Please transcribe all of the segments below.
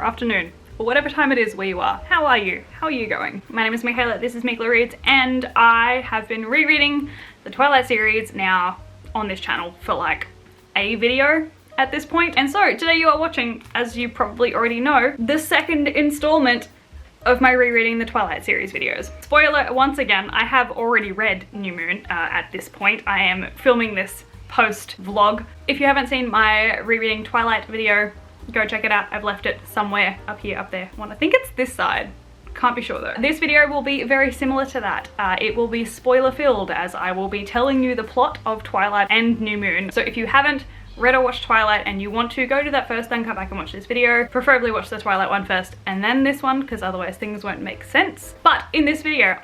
afternoon, or whatever time it is where you are. How are you? How are you going? My name is Meekela, this is Meekela Reads, and I have been rereading the Twilight series now on this channel for like a video at this point. And so today you are watching, as you probably already know, the second installment of my rereading the Twilight series videos. Spoiler, once again, I have already read New Moon at this point. I am filming this post vlog. If you haven't seen my rereading Twilight video, go check it out. I've left it somewhere up here, up there. I think it's this side. Can't be sure though. This video will be very similar to that. It will be spoiler filled, as I will be telling you the plot of Twilight and New Moon. So if you haven't read or watched Twilight and you want to, go do that first, then come back and watch this video. Preferably watch the Twilight one first and then this one, because otherwise things won't make sense. But in this video,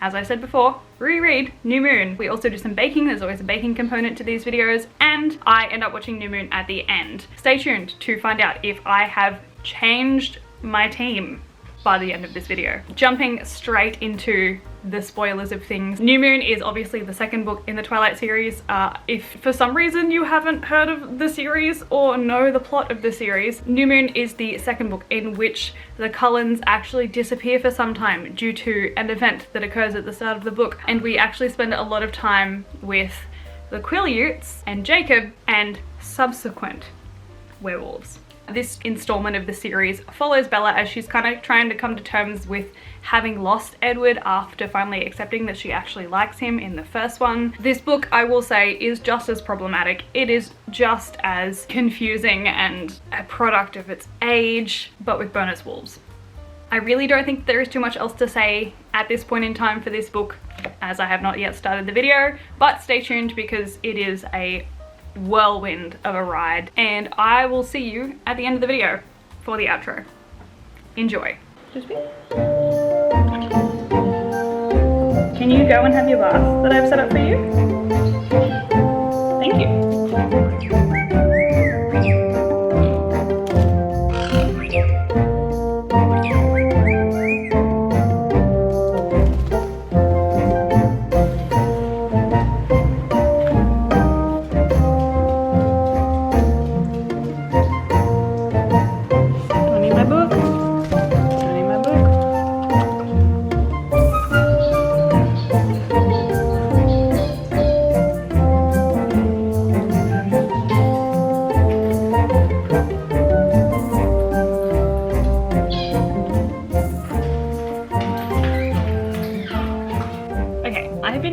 as I said before, reread New Moon. We also do some baking. There's always a baking component to these videos, and I end up watching New Moon at the end. Stay tuned to find out if I have changed my team by the end of this video. Jumping straight into the spoilers of things. New Moon is obviously the second book in the Twilight series. If for some reason you haven't heard of the series or know the plot of the series, New Moon is the second book in which the Cullens actually disappear for some time due to an event that occurs at the start of the book, and we actually spend a lot of time with the Quileutes and Jacob and subsequent werewolves. This installment of the series follows Bella as she's kind of trying to come to terms with having lost Edward after finally accepting that she actually likes him in the first one. This book, I will say, is just as problematic. It is just as confusing and a product of its age, but with bonus wolves. I really don't think there is too much else to say at this point in time for this book, as I have not yet started the video, but stay tuned because it is a whirlwind of a ride, and I will see you at the end of the video for the outro. Enjoy. Can you go and have your bath that I've set up for you? Thank you.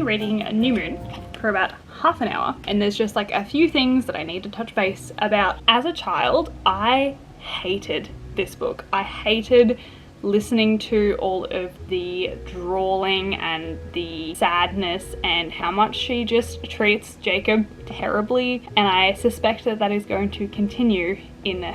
Reading New Moon for about half an hour, and there's just like a few things that I need to touch base about. As a child, I hated this book. I hated listening to all of the drawling and the sadness and how much she just treats Jacob terribly, and I suspect that that is going to continue in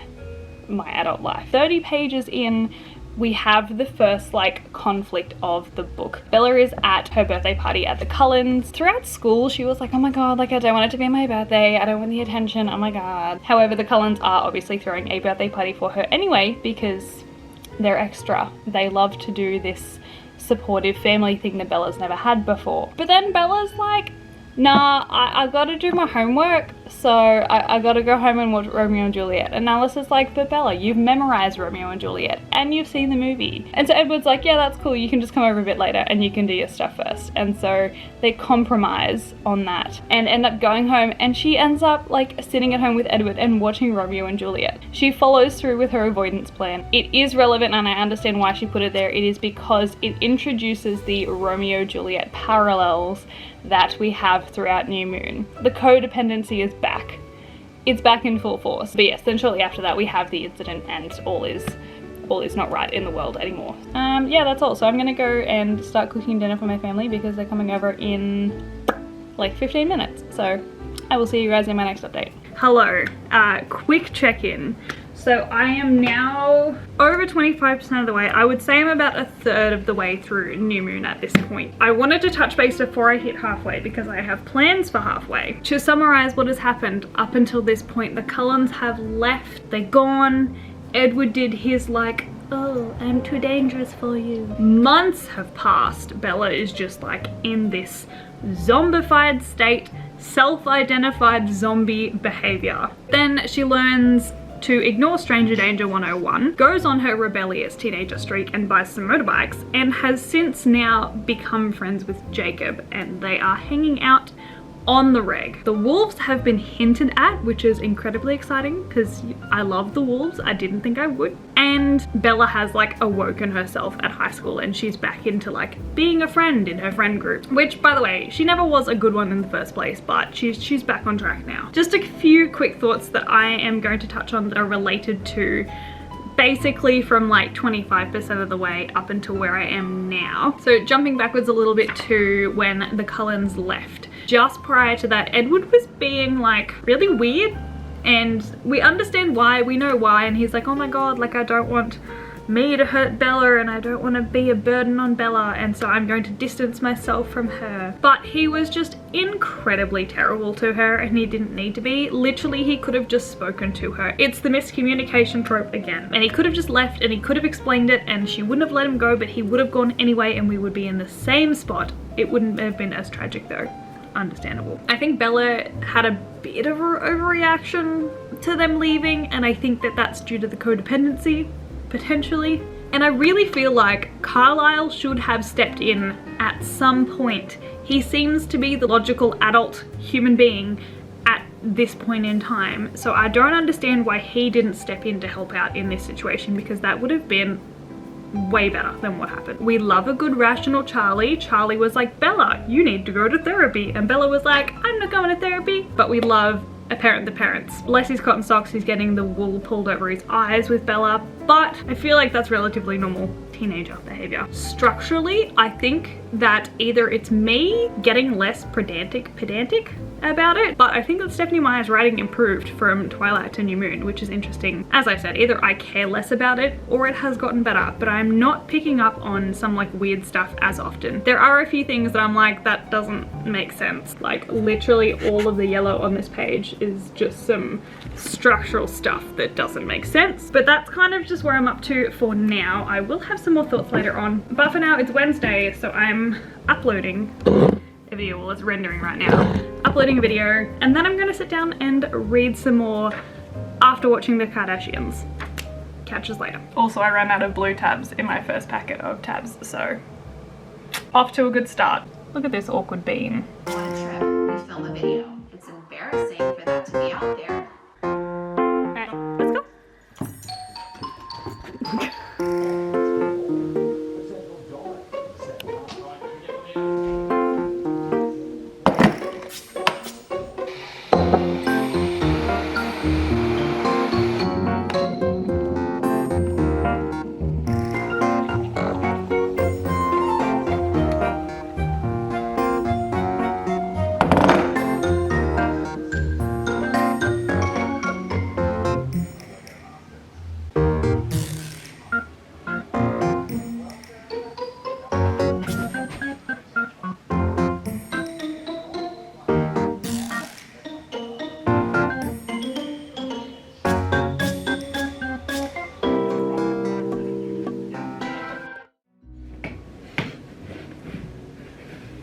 my adult life. 30 pages in, we have the first like conflict of the book. Bella is at her birthday party at the Cullens. Throughout school she was like, oh my god, like I don't want it to be my birthday, I don't want the attention, oh my god. However, the Cullens are obviously throwing a birthday party for her anyway because they're extra. They love to do this supportive family thing that Bella's never had before. But then Bella's like, nah, I gotta do my homework, so I gotta go home and watch Romeo and Juliet. And Alice's like, but Bella, you've memorized Romeo and Juliet and you've seen the movie. And so Edward's like, yeah, that's cool, you can just come over a bit later and you can do your stuff first. And so they compromise on that and end up going home, and she ends up like sitting at home with Edward and watching Romeo and Juliet. She follows through with her avoidance plan. It is relevant, and I understand why she put it there. It is because it introduces the Romeo-Juliet parallels that we have throughout New Moon. The codependency is back. It's back in full force. But yes, then shortly after that we have the incident and all is not right in the world anymore. Yeah, that's all. So I'm gonna go and start cooking dinner for my family because they're coming over in like 15 minutes. So I will see you guys in my next update. Hello, quick check-in. So I am now over 25% of the way. I would say I'm about a third of the way through New Moon at this point. I wanted to touch base before I hit halfway because I have plans for halfway. To summarize what has happened up until this point, the Cullens have left, they're gone. Edward did his like, oh, I'm too dangerous for you. Months have passed. Bella is just like in this zombified state, self-identified zombie behavior. Then she learns to ignore stranger danger 101, goes on her rebellious teenager streak and buys some motorbikes, and has since now become friends with Jacob, and they are hanging out on the reg. The wolves have been hinted at, which is incredibly exciting because I love the wolves. I didn't think I would. And Bella has like awoken herself at high school and she's back into like being a friend in her friend group, which by the way, she never was a good one in the first place, but she's back on track now. Just a few quick thoughts that I am going to touch on that are related to basically from like 25% of the way up until where I am now. So jumping backwards a little bit to when the Cullens left. Just prior to that, Edward was being like really weird, and we understand why, we know why, and he's like, oh my god, like I don't want me to hurt Bella and I don't want to be a burden on Bella, and so I'm going to distance myself from her. But he was just incredibly terrible to her and he didn't need to be. Literally, he could have just spoken to her. It's the miscommunication trope again. And he could have just left and he could have explained it and she wouldn't have let him go, but he would have gone anyway and we would be in the same spot. It wouldn't have been as tragic though. Understandable. I think Bella had a bit of an overreaction to them leaving, and I think that that's due to the codependency, potentially. And I really feel like Carlisle should have stepped in at some point. He seems to be the logical adult human being at this point in time, so I don't understand why he didn't step in to help out in this situation, because that would have been way better than what happened. We love a good rational Charlie. Charlie was like, Bella, you need to go to therapy, and Bella was like, I'm not going to therapy. But we love a parent the parents. Bless his cotton socks, he's getting the wool pulled over his eyes with Bella, but I feel like that's relatively normal teenager behavior. Structurally, I think that either it's me getting less pedantic about it, but I think that Stephanie Meyer's writing improved from Twilight to New Moon, which is interesting. As I said, either I care less about it or it has gotten better, but I'm not picking up on some like weird stuff as often. There are a few things that I'm like, that doesn't make sense. Like literally all of the yellow on this page is just some structural stuff that doesn't make sense, but that's kind of just where I'm up to for now. I will have some more thoughts later on, but for now it's Wednesday, so I'm uploading a video. Well, it's rendering right now. Uploading a video, and then I'm going to sit down and read some more after watching the Kardashians. Catch us later. Also, I ran out of blue tabs in my first packet of tabs, so off to a good start. Look at this awkward bean. On a trip, we film a video. It's embarrassing for that to be out there. Alright, let's go.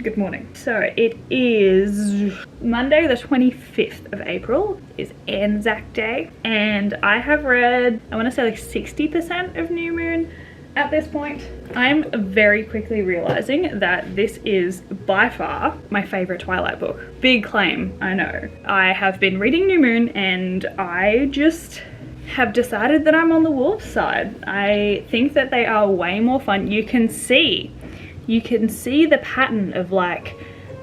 Good morning. So it is Monday the 25th of April, is Anzac Day, and I have read, I want to say like 60% of New Moon at this point. I'm very quickly realizing that this is by far my favorite Twilight book. Big claim, I know. I have been reading New Moon and I just have decided that I'm on the wolf side. I think that they are way more fun. You can see the pattern of like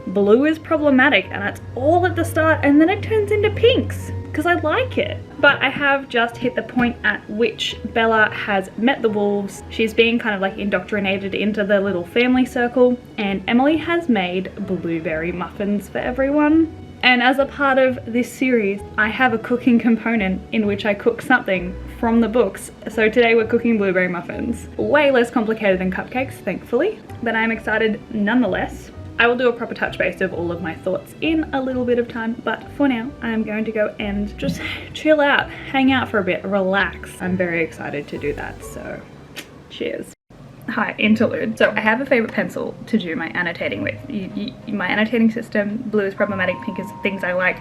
blue is problematic and it's all at the start and then it turns into pinks because I like it. But I have just hit the point at which Bella has met the wolves. She's being kind of like indoctrinated into the little family circle, and Emily has made blueberry muffins for everyone. And as a part of this series, I have a cooking component in which I cook something from the books. So today we're cooking blueberry muffins. Way less complicated than cupcakes, thankfully, but I'm excited nonetheless. I will do a proper touch base of all of my thoughts in a little bit of time, but for now, I'm going to go and just chill out, hang out for a bit, relax. I'm very excited to do that, so cheers. Hi, interlude. So I have a favorite pencil to do my annotating with. My annotating system, blue is problematic, pink is things I like,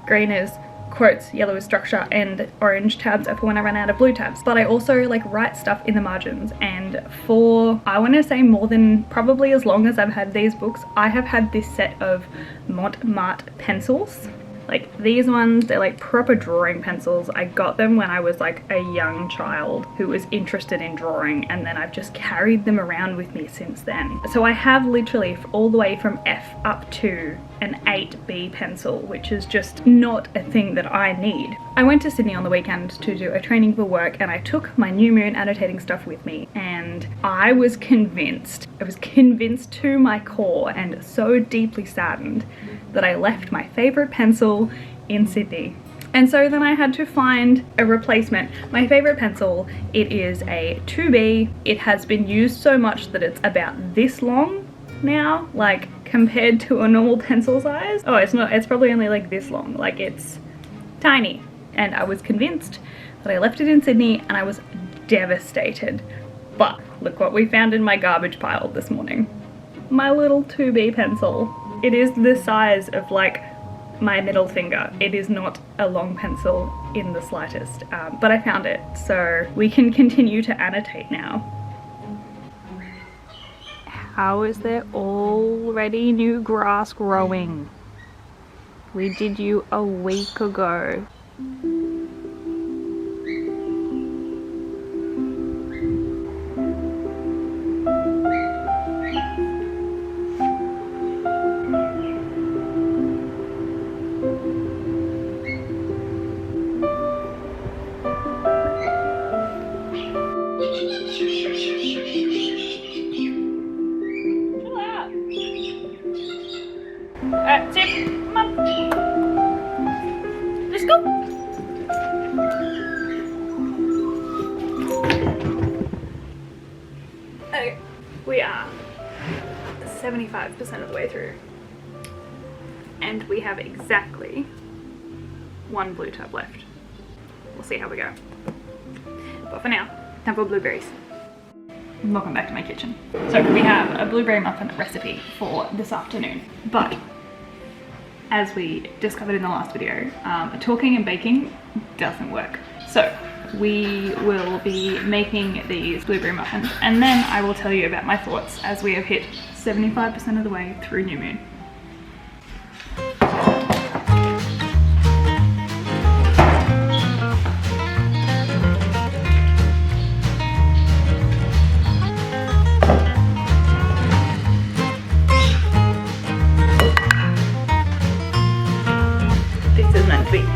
green is quotes, yellow is structure, and orange tabs are for when I run out of blue tabs. But I also like write stuff in the margins, and for, I want to say, more than probably as long as I've had these books, I have had this set of Mont pencils. Like these ones, they're like proper drawing pencils. I got them when I was like a young child who was interested in drawing, and then I've just carried them around with me since then. So I have literally all the way from F up to an 8B pencil, which is just not a thing that I need. I went to Sydney on the weekend to do a training for work, and I took my new moon annotating stuff with me, and I was convinced to my core and so deeply saddened that I left my favorite pencil in Sydney. And so then I had to find a replacement. My favorite pencil, it is a 2B. It has been used so much that it's about this long now, like compared to a normal pencil size. Oh, it's not, it's probably only like this long, like it's tiny. And I was convinced that I left it in Sydney, and I was devastated. But look what we found in my garbage pile this morning. My little 2B pencil. It is the size of like my middle finger. It is not a long pencil in the slightest, but I found it, so we can continue to annotate now. How is there already new grass growing? We did you a week ago. Zip, come on. Let's go. Okay, we are 75% of the way through, and we have exactly one blue tab left. We'll see how we go. But for now, time for blueberries. Welcome back to my kitchen. So we have a blueberry muffin recipe for this afternoon, but as we discovered in the last video, talking and baking doesn't work. So we will be making these blueberry muffins, and then I will tell you about my thoughts as we have hit 75% of the way through New Moon.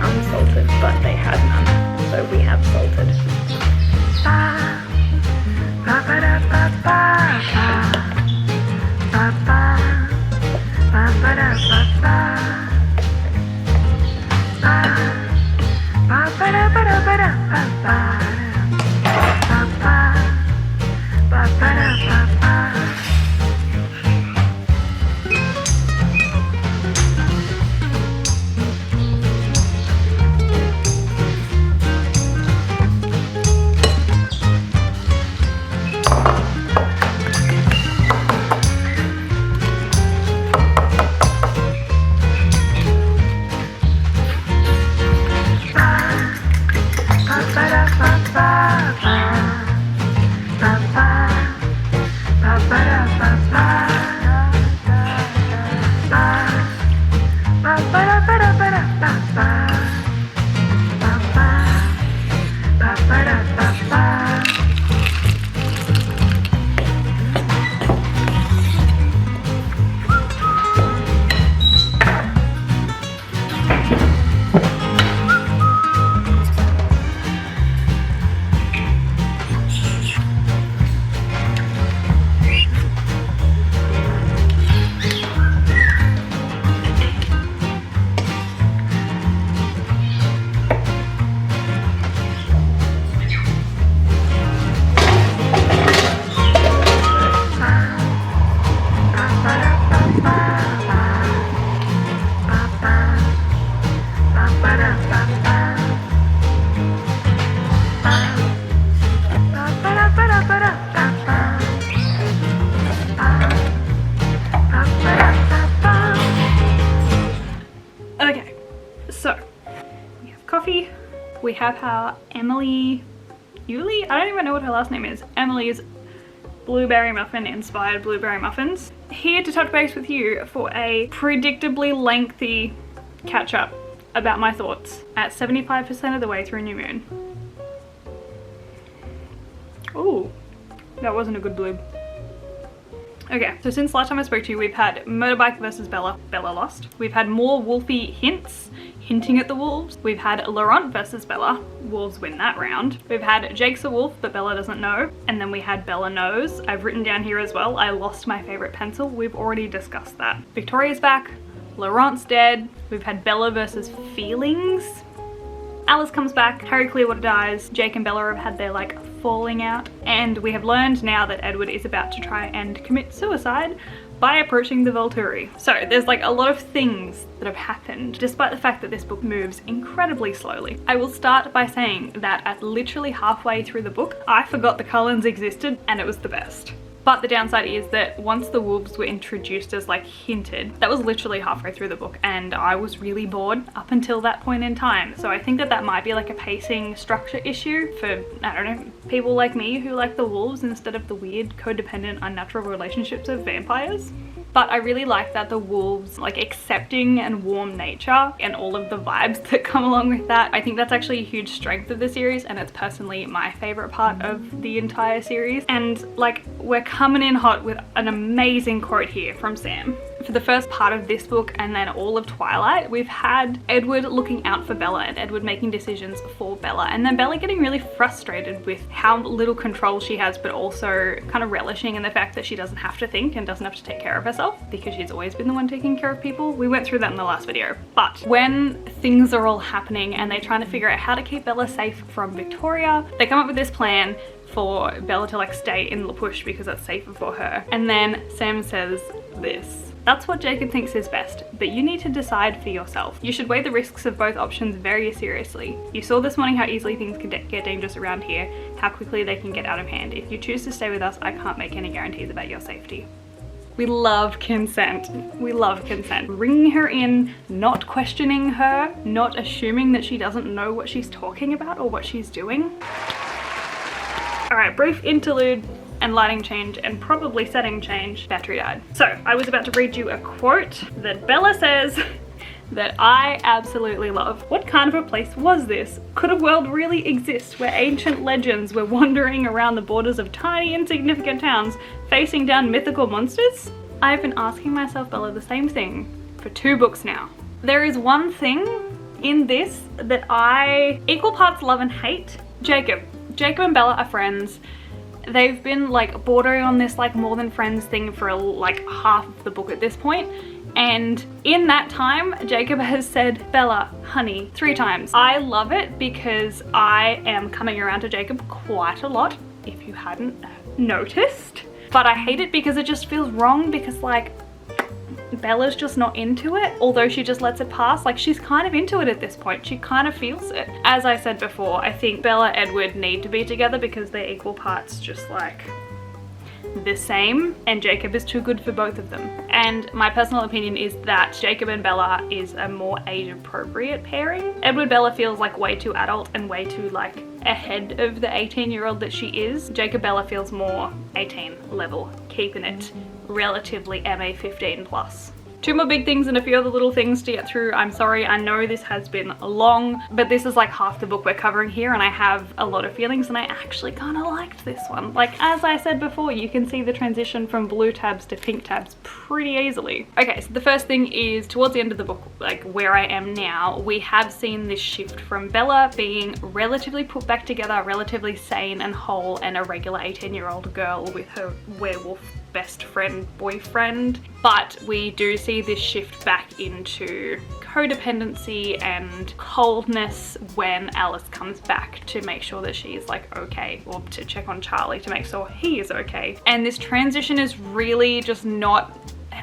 Unsalted, but they had none, so we have salted. have how Emily Yulee, I don't even know what her last name is, Emily's blueberry muffin inspired blueberry muffins. Here to touch base with you for a predictably lengthy catch up about my thoughts at 75% of the way through New Moon. Ooh, that wasn't a good blube. Okay, so since last time I spoke to you, we've had Motorbike versus Bella. Bella lost. We've had more wolfy hints, hinting at the wolves. We've had Laurent versus Bella. Wolves win that round. We've had Jake's a wolf, but Bella doesn't know. And then we had Bella knows. I've written down here as well, I lost my favorite pencil. We've already discussed that. Victoria's back. Laurent's dead. We've had Bella versus feelings. Alice comes back, Harry Clearwater dies, Jake and Bella have had their like falling out, and we have learned now that Edward is about to try and commit suicide by approaching the Volturi. So there's like a lot of things that have happened despite the fact that this book moves incredibly slowly. I will start by saying that at literally halfway through the book, I forgot the Cullens existed and it was the best. But the downside is that once the wolves were introduced as like hinted, that was literally halfway through the book and I was really bored up until that point in time. So I think that that might be like a pacing structure issue for, I don't know, people like me who like the wolves instead of the weird codependent unnatural relationships of vampires. But I really like that the wolves, like accepting and warm nature and all of the vibes that come along with that. I think that's actually a huge strength of the series and it's personally my favorite part of the entire series. And like we're coming in hot with an amazing quote here from Sam. For the first part of this book and then all of Twilight, we've had Edward looking out for Bella and Edward making decisions for Bella, and then Bella getting really frustrated with how little control she has, but also kind of relishing in the fact that she doesn't have to think and doesn't have to take care of herself because she's always been the one taking care of people. We went through that in the last video. But when things are all happening and they're trying to figure out how to keep Bella safe from Victoria, they come up with this plan for Bella to like stay in La Push because that's safer for her. And then Sam says this: "That's what Jacob thinks is best, but you need to decide for yourself. You should weigh the risks of both options very seriously. You saw this morning how easily things can get dangerous around here, how quickly they can get out of hand. If you choose to stay with us, I can't make any guarantees about your safety." We love consent. We love consent. Bringing her in, not questioning her, not assuming that she doesn't know what she's talking about or what she's doing. All right, brief interlude and lighting change and probably setting change. Battery died. So I was about to read you a quote that Bella says that I absolutely love. "What kind of a place was this? Could a world really exist where ancient legends were wandering around the borders of tiny insignificant towns facing down mythical monsters?" I've been asking myself, Bella, the same thing for 2 books now. There is one thing in this that I equal parts love and hate. Jacob and Bella are friends. They've been like bordering on this like more than friends thing for like half of the book at this point. And in that time, Jacob has said, "Bella, honey," 3 times. I love it because I am coming around to Jacob quite a lot, if you hadn't noticed. But I hate it because it just feels wrong because like Bella's just not into it, although she just lets it pass. Like she's kind of into it at this point. She kind of feels it. As I said before, I think Bella and Edward need to be together because they're equal parts just like the same, and Jacob is too good for both of them. And my personal opinion is that Jacob and Bella is a more age appropriate pairing. Edward Bella feels like way too adult and way too like ahead of the 18-year-old that she is. Jacob Bella feels more 18 level, keeping it relatively MA 15 plus. 2 more big things and a few other little things to get through. I'm sorry, I know this has been long, but this is like half the book we're covering here and I have a lot of feelings and I actually kind of liked this one. Like, as I said before, you can see the transition from blue tabs to pink tabs pretty easily. Okay, so the first thing is towards the end of the book, like where I am now, we have seen this shift from Bella being relatively put back together, relatively sane and whole and a regular 18-year-old girl with her werewolf best friend boyfriend, but we do see this shift back into codependency and coldness when Alice comes back to make sure that she's like okay, or to check on Charlie to make sure he is okay. And this transition is really just not,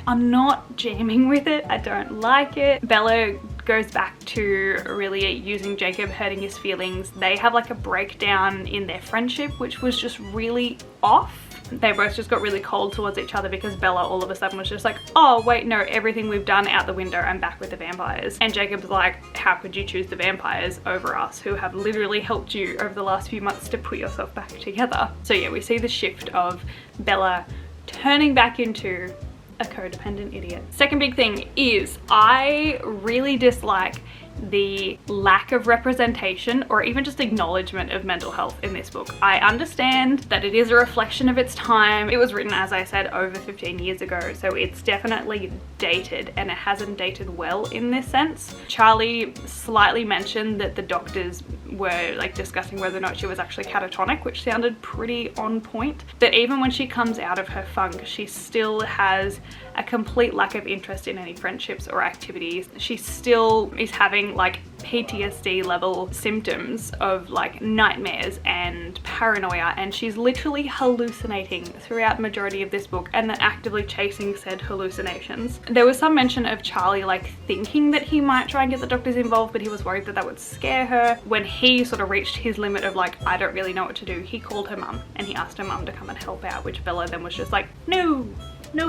I'm not jamming with it. I don't like it. Bella goes back to really using Jacob, hurting his feelings. They have like a breakdown in their friendship, which was just really off. they both just got really cold towards each other because Bella all of a sudden was just like, oh wait, no, everything we've done out the window, I'm back with the vampires. And Jacob's like, how could you choose the vampires over us who have literally helped you over the last few months to put yourself back together? So yeah, we see the shift of Bella turning back into a codependent idiot. Second big thing is I really dislike the lack of representation or even just acknowledgement of mental health in this book. I understand that it is a reflection of its time. It was written, as I said, over 15 years ago, so it's definitely dated, and it hasn't dated well in this sense. Charlie slightly mentioned that the doctors were like discussing whether or not she was actually catatonic, which sounded pretty on point. But even when she comes out of her funk, she still has a complete lack of interest in any friendships or activities. She still is having like PTSD level symptoms of like nightmares and paranoia, and she's literally hallucinating throughout the majority of this book and then actively chasing said hallucinations. There was some mention of Charlie like thinking that he might try and get the doctors involved, but he was worried that that would scare her. When he sort of reached his limit of like, I don't really know what to do, he called her mum and he asked her mum to come and help out, which Bella then was just like, no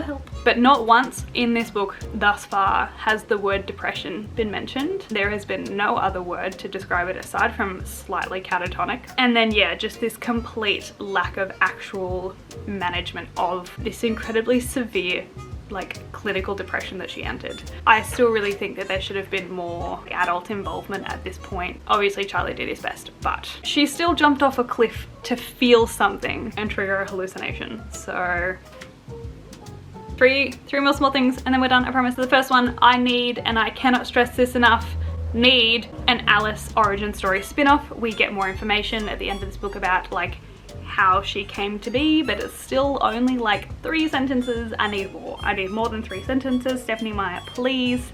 help. But not once in this book thus far has the word depression been mentioned. There has been no other word to describe it aside from slightly catatonic. And then yeah, just this complete lack of actual management of this incredibly severe like clinical depression that she entered. I still really think that there should have been more adult involvement at this point. Obviously Charlie did his best, but she still jumped off a cliff to feel something and trigger a hallucination. So three more small things and then we're done, I promise. The first one, I need, and I cannot stress this enough, need an Alice origin story spin-off. We get more information at the end of this book about like how she came to be, but it's still only like 3 sentences. I need more. I need more than 3 sentences. Stephanie Meyer, please.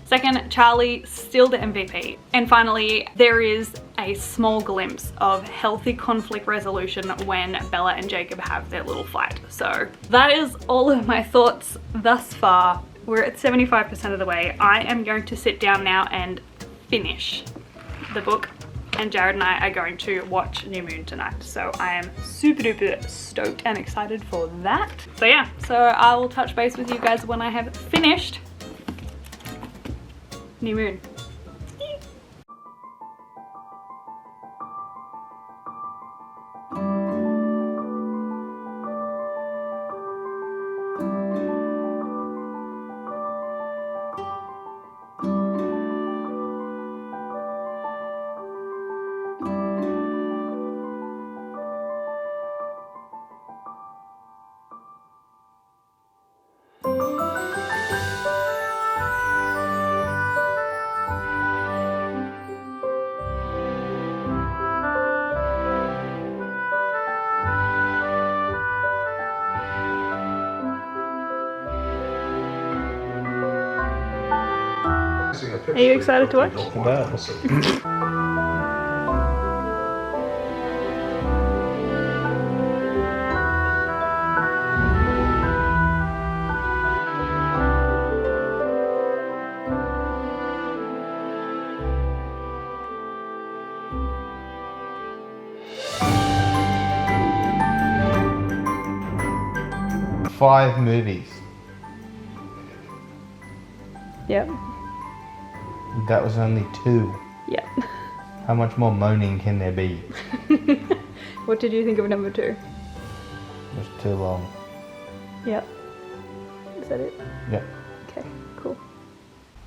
Second, Charlie, still the MVP. And finally, there is a small glimpse of healthy conflict resolution when Bella and Jacob have their little fight. So that is all of my thoughts thus far. We're at 75% of the way. I am going to sit down now and finish the book, and Jared and I are going to watch New Moon tonight. So I am super duper stoked and excited for that. So yeah, so I will touch base with you guys when I have finished New Moon. Are you excited to watch? Five movies. Yep. That was only 2. Yep. How much more moaning can there be? What did you think of number 2? It was too long. Yep. Is that it? Yep. Okay, cool.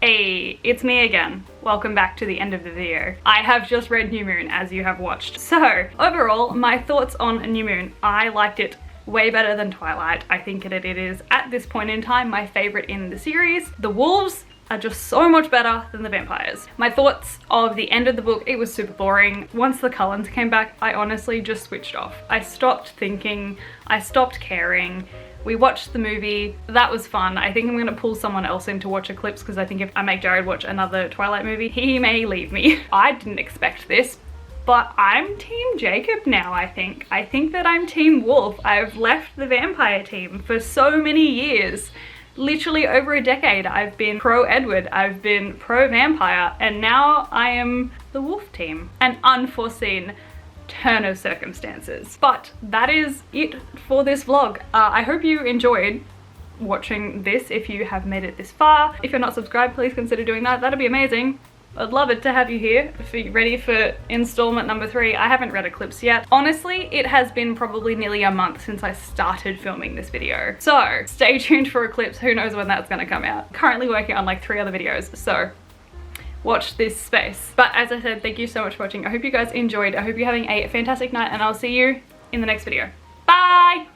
Hey, it's me again. Welcome back to the end of the video. I have just read New Moon, as you have watched. So, overall, my thoughts on New Moon. I liked it way better than Twilight. I think that it is, at this point in time, my favorite in the series. The wolves are just so much better than the vampires. My thoughts of the end of the book, it was super boring. Once the Cullens came back, I honestly just switched off. I stopped thinking, I stopped caring. We watched the movie, that was fun. I think I'm gonna pull someone else in to watch Eclipse, because I think if I make Jared watch another Twilight movie, he may leave me. I didn't expect this, but I'm Team Jacob now, I think. I think that I'm Team Wolf. I've left the vampire team for so many years. Literally over a decade, I've been pro-Edward, I've been pro-vampire, and now I am the wolf team. An unforeseen turn of circumstances. But that is it for this vlog. I hope you enjoyed watching this if you have made it this far. If you're not subscribed, please consider doing that. That'd be amazing. I'd love it to have you here if you're ready for installment number 3. I haven't read Eclipse yet. Honestly, it has been probably nearly a month since I started filming this video. So stay tuned for Eclipse. Who knows when that's gonna come out. Currently working on like 3 other videos, so watch this space. But as I said, thank you so much for watching. I hope you guys enjoyed. I hope you're having a fantastic night, and I'll see you in the next video. Bye!